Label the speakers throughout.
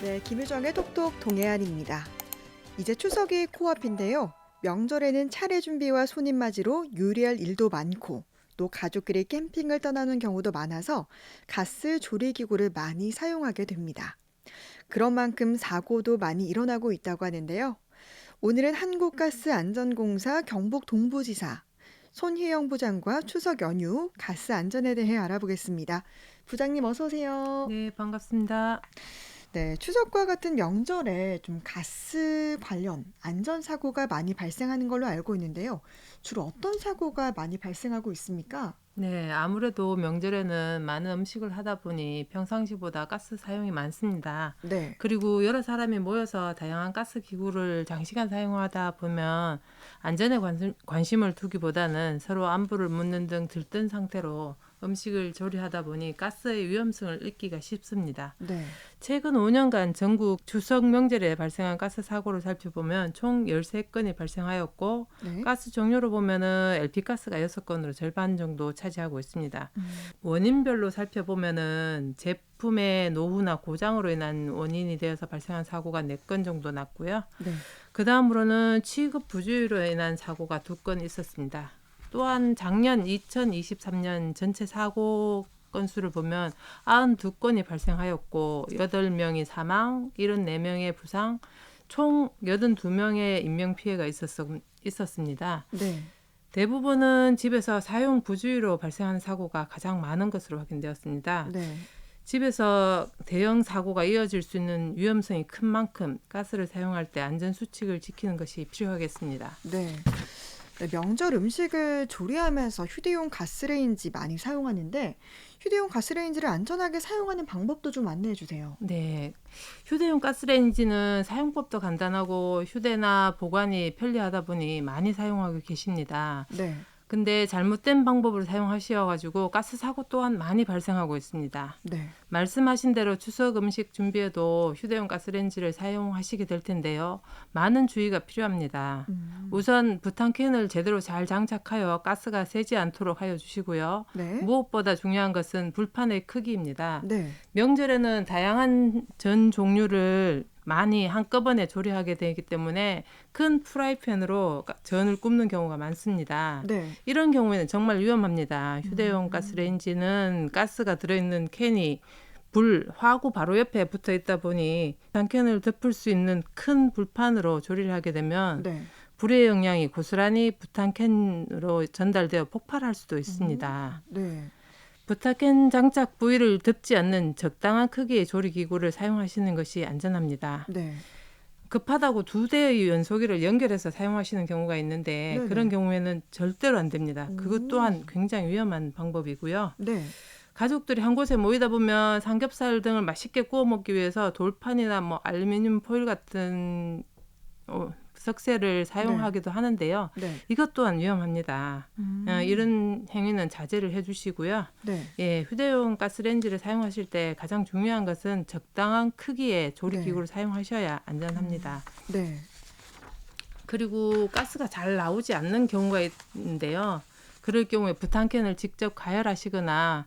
Speaker 1: 네, 김유정의 톡톡 동해안입니다. 이제 추석이 코앞인데요. 명절에는 차례 준비와 손님 맞이로 요리할 일도 많고 또 가족끼리 캠핑을 떠나는 경우도 많아서 가스 조리기구를 많이 사용하게 됩니다. 그런 만큼 사고도 많이 일어나고 있다고 하는데요. 오늘은 한국가스안전공사 경북 동부지사 손희영 부장과 추석 연휴 가스 안전에 대해 알아보겠습니다. 부장님 어서 오세요.
Speaker 2: 네, 반갑습니다.
Speaker 1: 네, 추석과 같은 명절에 좀 가스 관련 안전사고가 많이 발생하는 걸로 알고 있는데요. 주로 어떤 사고가 많이 발생하고 있습니까?
Speaker 2: 네, 아무래도 명절에는 많은 음식을 하다 보니 평상시보다 가스 사용이 많습니다.
Speaker 1: 네.
Speaker 2: 그리고 여러 사람이 모여서 다양한 가스 기구를 장시간 사용하다 보면 안전에 관심을 두기보다는 서로 안부를 묻는 등 들뜬 상태로 음식을 조리하다 보니 가스의 위험성을 잊기가 쉽습니다.
Speaker 1: 네.
Speaker 2: 최근 5년간 전국 추석 명절에 발생한 가스 사고를 살펴보면 총 13건이 발생하였고
Speaker 1: 네.
Speaker 2: 가스 종류로 보면은 LP가스가 6건으로 절반 정도 차지하고 있습니다.
Speaker 1: 음,
Speaker 2: 원인별로 살펴보면은 제품의 노후나 고장으로 인한 원인이 되어서 발생한 사고가 4건 정도 났고요.
Speaker 1: 네.
Speaker 2: 그 다음으로는 취급 부주의로 인한 사고가 2건 있었습니다. 또한 작년 2023년 전체 사고 건수를 보면 92건이 발생하였고 8명이 사망, 74명의 부상, 총 82명의 인명피해가 있었습니다.
Speaker 1: 네.
Speaker 2: 대부분은 집에서 사용 부주의로 발생하는 사고가 가장 많은 것으로 확인되었습니다.
Speaker 1: 네.
Speaker 2: 집에서 대형 사고가 이어질 수 있는 위험성이 큰 만큼 가스를 사용할 때 안전수칙을 지키는 것이 필요하겠습니다.
Speaker 1: 네. 네, 명절 음식을 조리하면서 휴대용 가스레인지 많이 사용하는데 휴대용 가스레인지를 안전하게 사용하는 방법도 좀 안내해 주세요.
Speaker 2: 네, 휴대용 가스레인지는 사용법도 간단하고 휴대나 보관이 편리하다 보니 많이 사용하고 계십니다.
Speaker 1: 네.
Speaker 2: 근데 잘못된 방법을 사용하셔가지고 가스 사고 또한 많이 발생하고 있습니다.
Speaker 1: 네.
Speaker 2: 말씀하신 대로 추석 음식 준비에도 휴대용 가스레인지를 사용하시게 될 텐데요. 많은 주의가 필요합니다. 우선 부탄캔을 제대로 잘 장착하여 가스가 새지 않도록 하여 주시고요.
Speaker 1: 네.
Speaker 2: 무엇보다 중요한 것은 불판의 크기입니다.
Speaker 1: 네.
Speaker 2: 명절에는 다양한 전 종류를 많이 한꺼번에 조리하게 되기 때문에 큰 프라이팬으로 전을 굽는 경우가 많습니다.
Speaker 1: 네.
Speaker 2: 이런 경우에는 정말 위험합니다. 휴대용 가스레인지는 가스가 들어있는 캔이 화구 바로 옆에 붙어 있다 보니 단캔을 덮을 수 있는 큰 불판으로 조리를 하게 되면
Speaker 1: 네.
Speaker 2: 불의 영향이 고스란히 부탄캔으로 전달되어 폭발할 수도 있습니다.
Speaker 1: 네.
Speaker 2: 부탄캔 장착 부위를 덮지 않는 적당한 크기의 조리기구를 사용하시는 것이 안전합니다.
Speaker 1: 네.
Speaker 2: 급하다고 2대의 연소기를 연결해서 사용하시는 경우가 있는데
Speaker 1: 네네.
Speaker 2: 그런 경우에는 절대로 안 됩니다. 그것
Speaker 1: 오.
Speaker 2: 또한 굉장히 위험한 방법이고요.
Speaker 1: 네.
Speaker 2: 가족들이 한 곳에 모이다 보면 삼겹살 등을 맛있게 구워 먹기 위해서 돌판이나 뭐 알루미늄 포일 같은 석쇠를 사용하기도 하는데요.
Speaker 1: 네.
Speaker 2: 이것 또한 위험합니다. 이런 행위는 자제를 해주시고요.
Speaker 1: 네.
Speaker 2: 예, 휴대용 가스레인지를 사용하실 때 가장 중요한 것은 적당한 크기의 조리기구를 사용하셔야 안전합니다.
Speaker 1: 네.
Speaker 2: 그리고 가스가 잘 나오지 않는 경우가 있는데요. 그럴 경우에 부탄캔을 직접 가열하시거나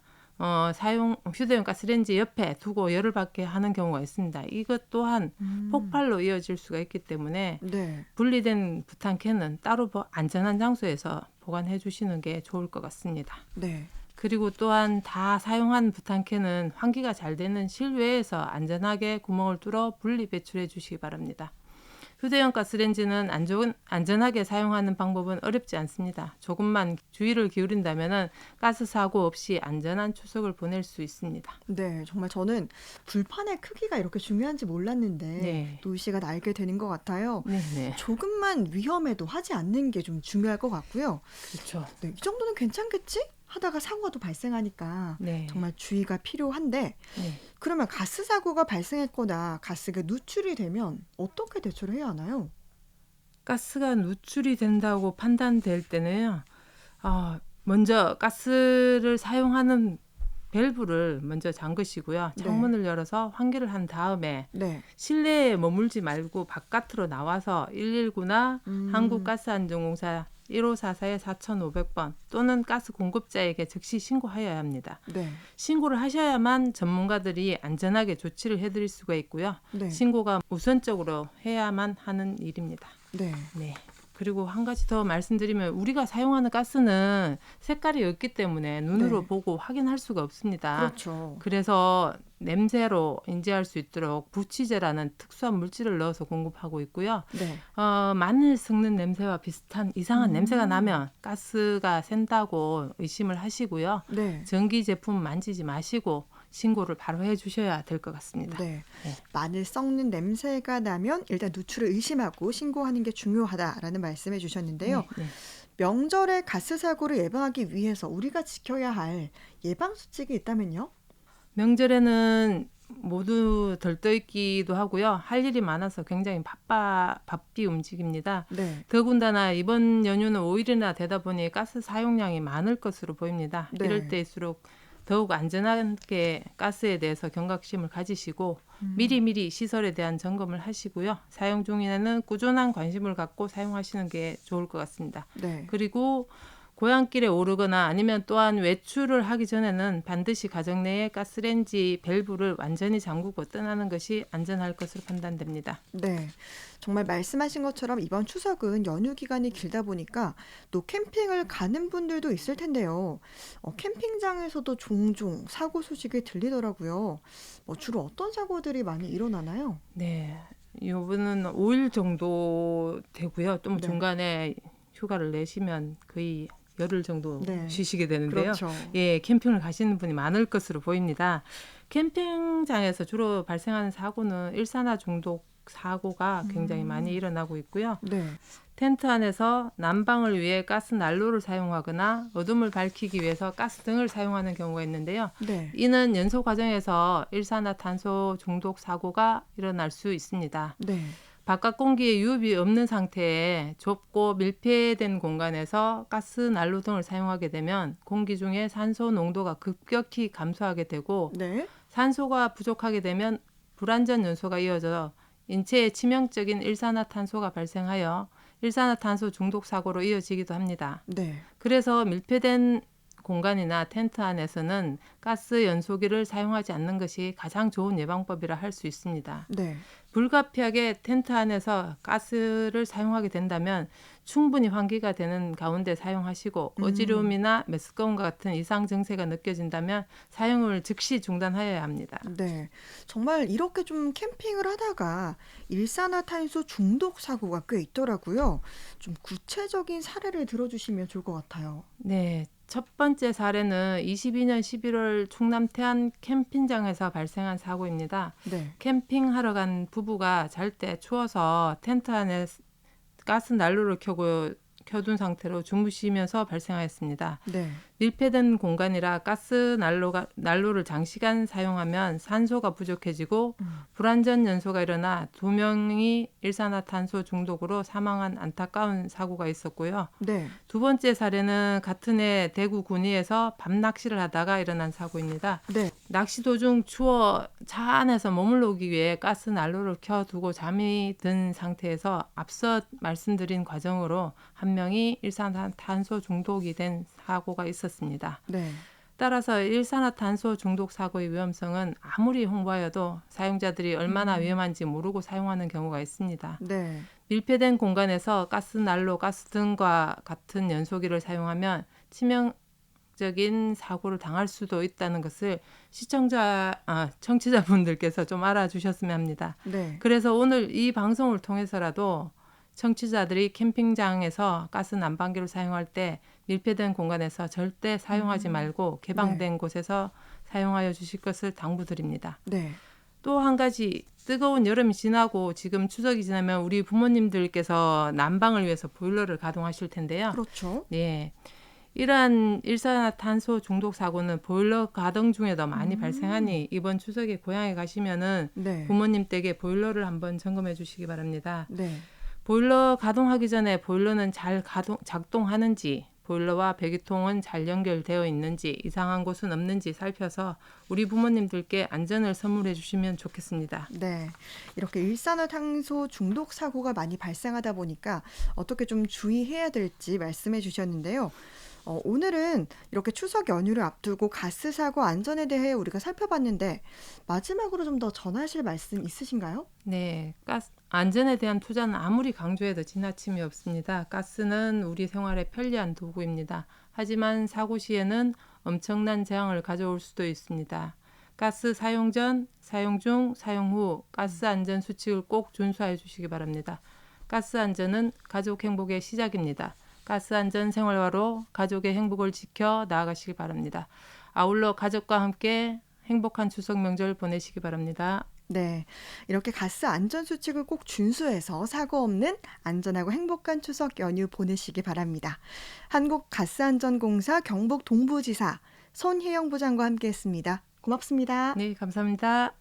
Speaker 2: 휴대용 가스레인지 옆에 두고 열을 받게 하는 경우가 있습니다. 이것 또한 폭발로 이어질 수가 있기 때문에
Speaker 1: 네.
Speaker 2: 분리된 부탄캔은 따로 안전한 장소에서 보관해 주시는 게 좋을 것 같습니다.
Speaker 1: 네.
Speaker 2: 그리고 또한 다 사용한 부탄캔은 환기가 잘 되는 실외에서 안전하게 구멍을 뚫어 분리 배출해 주시기 바랍니다. 휴대용 가스레인지는 안전하게 사용하는 방법은 어렵지 않습니다. 조금만 주의를 기울인다면 가스 사고 없이 안전한 추석을 보낼 수 있습니다.
Speaker 1: 네, 정말 저는 불판의 크기가 이렇게 중요한지 몰랐는데
Speaker 2: 네.
Speaker 1: 노희 씨가 알게 되는 것 같아요.
Speaker 2: 네.
Speaker 1: 조금만 위험해도 하지 않는 게 좀 중요할 것 같고요.
Speaker 2: 그렇죠.
Speaker 1: 네, 이 정도는 괜찮겠지? 하다가 사고가 정말
Speaker 2: 네.
Speaker 1: 정말 주의가 필요한데
Speaker 2: 네.
Speaker 1: 그러면 가스 사고가 발생했거나 가스가 누출이 되면 어떻게 대처를 해야 하나요?
Speaker 2: 가스가 누출이 된다고 판단될 때는요. 먼저 가스를 사용하는 밸브를 먼저 잠그시고요.
Speaker 1: 네.
Speaker 2: 창문을 열어서 환기를 한 다음에
Speaker 1: 네.
Speaker 2: 실내에 머물지 말고 바깥으로 나와서 119나
Speaker 1: 음.
Speaker 2: 한국가스안전공사 1544-4500번 또는 가스 공급자에게 즉시 신고하여야 합니다.
Speaker 1: 네.
Speaker 2: 신고를 하셔야만 전문가들이 안전하게 조치를 해드릴 수가 있고요.
Speaker 1: 네.
Speaker 2: 신고가 우선적으로 해야만 하는 일입니다.
Speaker 1: 네.
Speaker 2: 네. 그리고 한 가지 더 말씀드리면 우리가 사용하는 가스는 색깔이 없기 때문에 눈으로
Speaker 1: 네.
Speaker 2: 보고 확인할 수가 없습니다.
Speaker 1: 그렇죠.
Speaker 2: 그래서 냄새로 인지할 수 있도록 부취제라는 특수한 물질을 넣어서 공급하고 있고요.
Speaker 1: 네.
Speaker 2: 마늘 섞는 냄새와 비슷한 이상한 냄새가 나면 가스가 샌다고 의심을 하시고요.
Speaker 1: 네.
Speaker 2: 전기 제품 만지지 마시고 신고를 바로 해주셔야 될 것 같습니다.
Speaker 1: 네.
Speaker 2: 네.
Speaker 1: 마늘 썩는 냄새가 나면 일단 누출을 의심하고 신고하는 게 중요하다라는 말씀해 주셨는데요.
Speaker 2: 네, 네.
Speaker 1: 명절에 가스 사고를 예방하기 위해서 우리가 지켜야 할 예방 수칙이 있다면요?
Speaker 2: 명절에는 모두 들떠있기도 하고요. 할 일이 많아서 굉장히 바삐 움직입니다.
Speaker 1: 네.
Speaker 2: 더군다나 이번 연휴는 5일이나 되다 보니 가스 사용량이 많을 것으로 보입니다.
Speaker 1: 네.
Speaker 2: 이럴 때일수록 더욱 안전하게 가스에 대해서 경각심을 가지시고 미리미리 시설에 대한 점검을 하시고요. 사용 중에는 꾸준한 관심을 갖고 사용하시는 게 좋을 것 같습니다.
Speaker 1: 네.
Speaker 2: 그리고 고향길에 오르거나 아니면 또한 외출을 하기 전에는 반드시 가정 내에 가스레인지 밸브를 완전히 잠그고 떠나는 것이 안전할 것으로 판단됩니다.
Speaker 1: 네. 정말 말씀하신 것처럼 이번 추석은 연휴 기간이 길다 보니까 또 캠핑을 가는 분들도 있을 텐데요. 캠핑장에서도 종종 사고 소식이 들리더라고요. 주로 어떤 사고들이 많이 일어나나요?
Speaker 2: 네, 요번은 5일 정도 되고요. 또
Speaker 1: 네.
Speaker 2: 중간에 휴가를 내시면 거의 열흘 정도
Speaker 1: 네.
Speaker 2: 쉬시게 되는데요.
Speaker 1: 그렇죠.
Speaker 2: 예, 캠핑을 가시는 분이 많을 것으로 보입니다. 캠핑장에서 주로 발생하는 사고는 일산화 중독 사고가 굉장히 많이 일어나고 있고요.
Speaker 1: 네.
Speaker 2: 텐트 안에서 난방을 위해 가스 난로를 사용하거나 어둠을 밝히기 위해서 가스 등을 사용하는 경우가 있는데요.
Speaker 1: 네.
Speaker 2: 이는 연소 과정에서 일산화탄소 중독 사고가 일어날 수 있습니다.
Speaker 1: 네.
Speaker 2: 바깥 공기에 유입이 없는 상태에 좁고 밀폐된 공간에서 가스 난로 등을 사용하게 되면 공기 중에 산소 농도가 급격히 감소하게 되고
Speaker 1: 네.
Speaker 2: 산소가 부족하게 되면 불안전 연소가 이어져 인체에 치명적인 일산화탄소가 발생하여 일산화탄소 중독 사고로 이어지기도 합니다.
Speaker 1: 네.
Speaker 2: 그래서 밀폐된 공간이나 텐트 안에서는 가스 연소기를 사용하지 않는 것이 가장 좋은 예방법이라 할 수 있습니다.
Speaker 1: 네.
Speaker 2: 불가피하게 텐트 안에서 가스를 사용하게 된다면 충분히 환기가 되는 가운데 사용하시고 어지러움이나 메스꺼움과 같은 이상 증세가 느껴진다면 사용을 즉시 중단하여야 합니다.
Speaker 1: 네. 정말 이렇게 좀 캠핑을 하다가 일산화탄소 중독 사고가 꽤 있더라고요. 좀 구체적인 사례를 들어주시면 좋을 것 같아요.
Speaker 2: 네, 첫 번째 사례는 22년 11월 충남 태안 캠핑장에서 발생한 사고입니다.
Speaker 1: 네.
Speaker 2: 캠핑하러 간 부부가 잘 때 추워서 텐트 안에 가스 난로를 켜둔 상태로 주무시면서 발생하였습니다.
Speaker 1: 네.
Speaker 2: 밀폐된 공간이라 가스 난로를 장시간 사용하면 산소가 부족해지고 불안전 연소가 일어나 2명이 일산화탄소 중독으로 사망한 안타까운 사고가 있었고요.
Speaker 1: 네.
Speaker 2: 두 번째 사례는 같은 해 대구 군위에서 밤 낚시를 하다가 일어난 사고입니다.
Speaker 1: 네.
Speaker 2: 낚시 도중 추워 차 안에서 머물러오기 위해 가스 난로를 켜두고 잠이 든 상태에서 앞서 말씀드린 과정으로 한 명이 일산화탄소 중독이 된 사고가 있었습니다.
Speaker 1: 네.
Speaker 2: 따라서 일산화탄소 중독 사고의 위험성은 아무리 홍보하여도 사용자들이 얼마나 위험한지 모르고 사용하는 경우가 있습니다.
Speaker 1: 네.
Speaker 2: 밀폐된 공간에서 가스 난로, 가스 등과 같은 연소기를 사용하면 치명적인 사고를 당할 수도 있다는 것을 청취자분들께서 좀 알아주셨으면 합니다.
Speaker 1: 네.
Speaker 2: 그래서 오늘 이 방송을 통해서라도 청취자들이 캠핑장에서 가스 난방기를 사용할 때 밀폐된 공간에서 절대 사용하지 말고 개방된 곳에서 사용하여 주실 것을 당부드립니다.
Speaker 1: 네.
Speaker 2: 또 한 가지 뜨거운 여름이 지나고 지금 추석이 지나면 우리 부모님들께서 난방을 위해서 보일러를 가동하실 텐데요.
Speaker 1: 그렇죠.
Speaker 2: 네. 이러한 일산화탄소 중독 사고는 보일러 가동 중에도 많이 발생하니 이번 추석에 고향에 가시면은
Speaker 1: 네.
Speaker 2: 부모님 댁에 보일러를 한번 점검해 주시기 바랍니다.
Speaker 1: 네.
Speaker 2: 보일러 가동하기 전에 보일러는 잘 작동하는지 보일러와 배기통은 잘 연결되어 있는지, 이상한 곳은 없는지 살펴서 우리 부모님들께 안전을 선물해 주시면 좋겠습니다.
Speaker 1: 네, 이렇게 일산화탄소 중독 사고가 많이 발생하다 보니까 어떻게 좀 주의해야 될지 말씀해 주셨는데요. 오늘은 이렇게 추석 연휴를 앞두고 가스 사고 안전에 대해 우리가 살펴봤는데 마지막으로 좀 더 전하실 말씀 있으신가요?
Speaker 2: 네, 가스 안전에 대한 투자는 아무리 강조해도 지나침이 없습니다. 가스는 우리 생활에 편리한 도구입니다. 하지만 사고 시에는 엄청난 재앙을 가져올 수도 있습니다. 가스 사용 전, 사용 중, 사용 후 가스 안전 수칙을 꼭 준수해 주시기 바랍니다. 가스 안전은 가족 행복의 시작입니다. 가스 안전 생활화로 가족의 행복을 지켜 나아가시기 바랍니다. 아울러 가족과 함께 행복한 추석 명절 보내시기 바랍니다.
Speaker 1: 네, 이렇게 가스 안전 수칙을 꼭 준수해서 사고 없는 안전하고 행복한 추석 연휴 보내시기 바랍니다. 한국가스안전공사 경북 동부지사 손희영 부장과 함께했습니다. 고맙습니다.
Speaker 2: 네, 감사합니다.